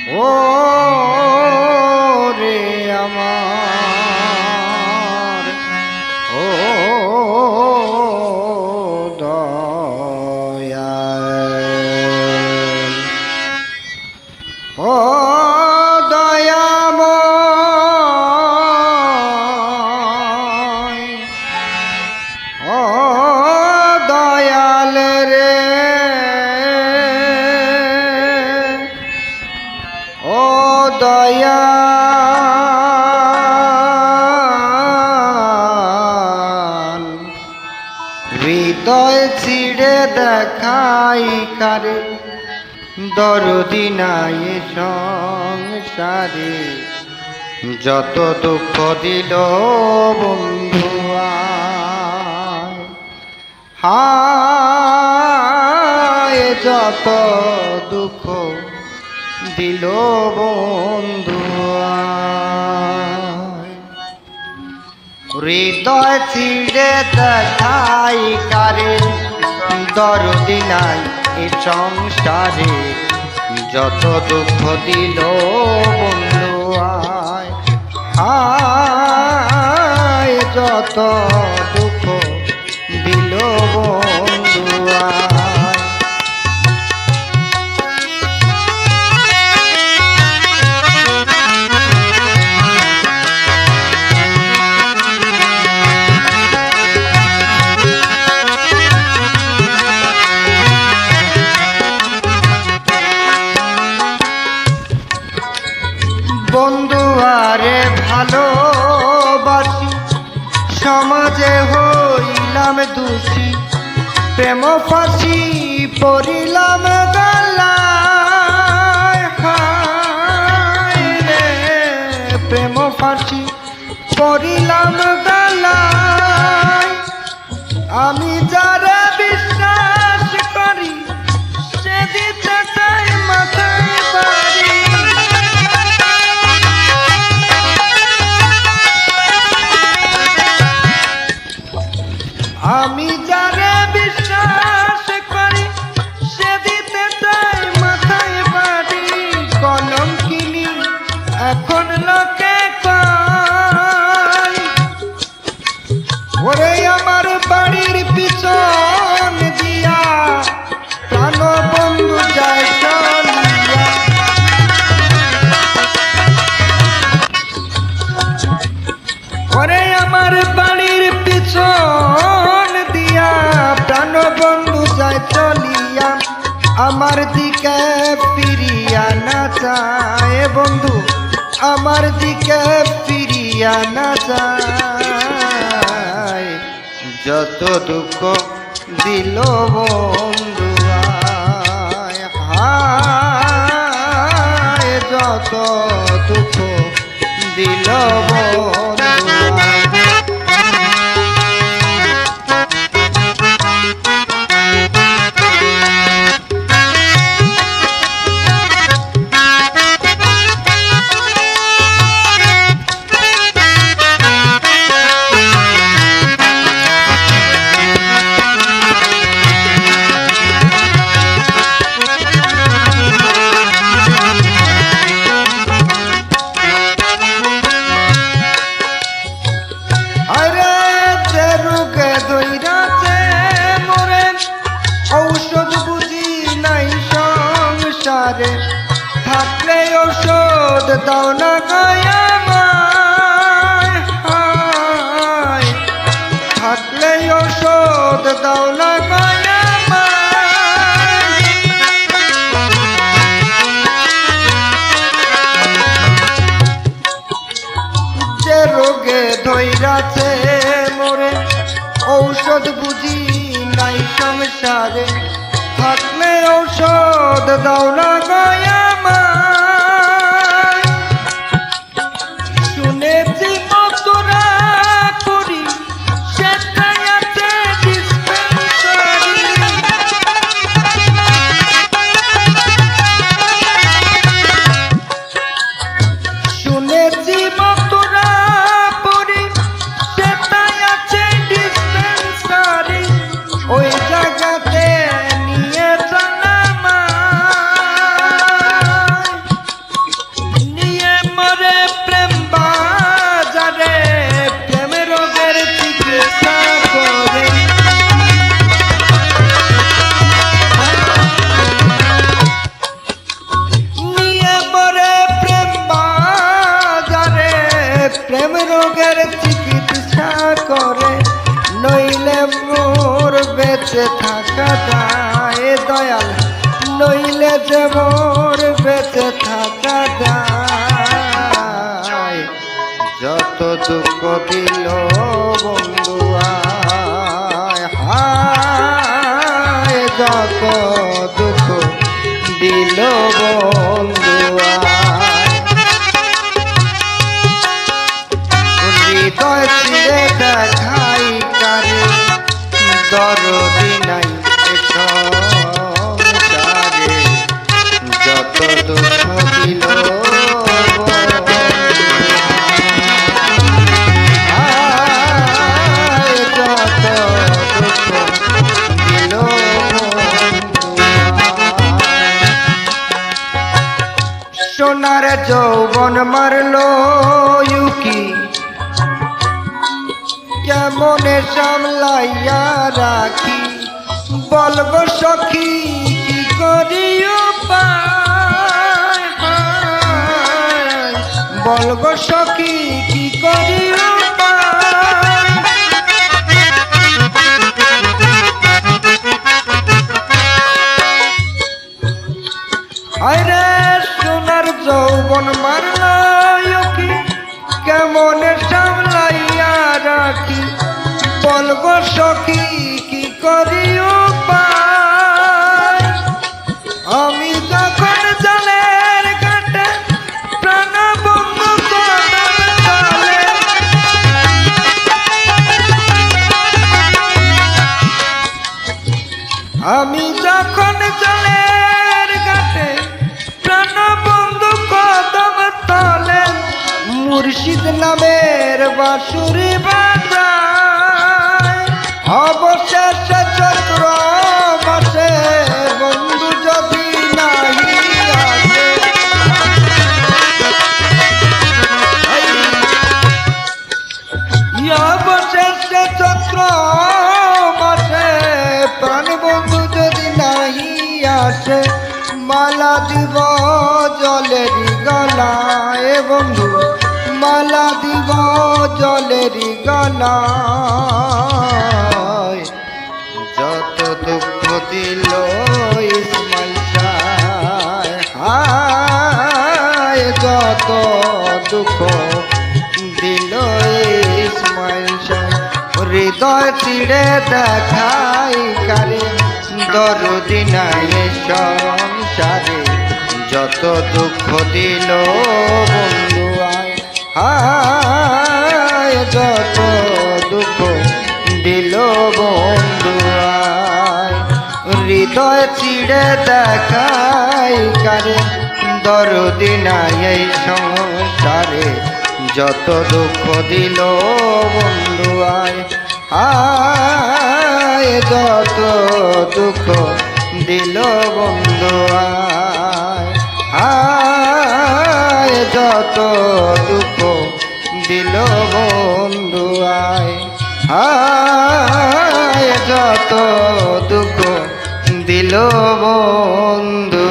ও রে আমার ও দয়াল ও দয়াময় ও দয়াল রে ও দয়াল হৃদয় ছিড়ে দেখাই কারে দরদি নাই সংসারে যত দুঃখ দিল বন্ধু হায় যত দুঃখ দিল বন্ধু হৃদয় ছিড়ে দেখাই কারে দরদি নাই এ সংসারে যত দুঃখ দিল বন্ধু হায় যত দুঃখ দিল বন্ধু বন্ধু আরে ভালোবাসি সমাজে হইলাম দোষী প্রেম ফাঁসি পড়িলাম গলায় হায় রে প্রেম ফাঁসি পড়িলাম গলায় আমি যারা বিশ্বাস করি সে দিতে চাই মাথায় বাড়ি আমি যারে বিশ্বাস করি সে দিতে চাই মাথায় বাড়ি কলম কিনি এখন লোকে কয় ওরে আমার বাড়ির পিছন দিয়া প্রাণ বন্ধু যায় চলিয়া ওরে আমার বাড়ির পিছন প্রাণ বন্ধু যায় চলিয়া আমার দিকে ফিরিয়া না চায় বন্ধু আমার দিকে ফিরিয়া না চায় যত দুঃখ দিল বন্ধু হায় যত দুঃখ দিল বন্ধু ঔষধ বুঝি নাই সংসারে থাকলে ঔষধ দাও না গয়া থাকলে ঔষধ দাও না গয়া যে রোগে ধৈরাছে মোরে ঔষধ বুঝি নাই সংসারে থাকলে ঔষধ দাও না গয়া শুনেছি মতরা করি সেটাই আছে ডিসপেন্সারি শুনেছি মতরা করি সেটাই আছে ডিসপেন্সারি ওই জায়গাতে নিয়ে চলা রোগের চিকিৎসা করে, নইলে মোর বেঁচে থাকা যায় দয়াল, নইলে যে মোর বেঁচে থাকা যায়। যত দুঃখ দিল বন্ধু আয় হায়, যত দুঃখ দিল বন্ধু আয়, হৃদয় ছিঁড়ে দেখাই কারে, দরদি নাই সংসারে, যত দুঃখ দিল সোনার যৌবন মারলো ইউকি, কেমনে সামলাইয়া রাখি, বলবো সখী কি করিও পায়, বলবো সখী কি করিও পায়। আরে সোনার যৌবন মারলো ইউকি, কেমনে সামলাইয়া রাখি, বলবো সখী কি করিও পায়। আমি যখন জলের ঘাটে প্রাণ বন্ধু কদম তলে, আমি যখন জলের ঘাটে প্রাণ বন্ধু কদম তলে, মুর্শিদ নামের বাঁশুরি বাজায়, অবশেষে চৈত্র মাসে বন্ধু যদি নাহি আসে, অবশেষে চৈত্র মাসে প্রাণ বন্ধু যদি নাহি আসে, মালা দিব জলেরি গলায় বন্ধু, মালা দিব জলেরি গলায়। যত দুঃখ দিল ইসমাইল শাহ হায়, যত দুঃখ দিল ইসমাইল শাহ, হৃদয় ছিঁড়ে দেখাই কারে, দরদি নাই সংসারে, যত দুঃখ দিল বন্ধু আয় হায়, যত দুঃখ দিল বন্ধু আয়। হৃদয় ছিঁড়ে দেখাই কারে, দরদি নাই সংসারে, যত দুঃখ দিল বন্ধু আয় হায়, যত দুঃখ দিল বন্ধু আয় হায়, যত দুঃখ দিল বন্ধু আয় হায়, যত দুঃখ দিল বন্ধু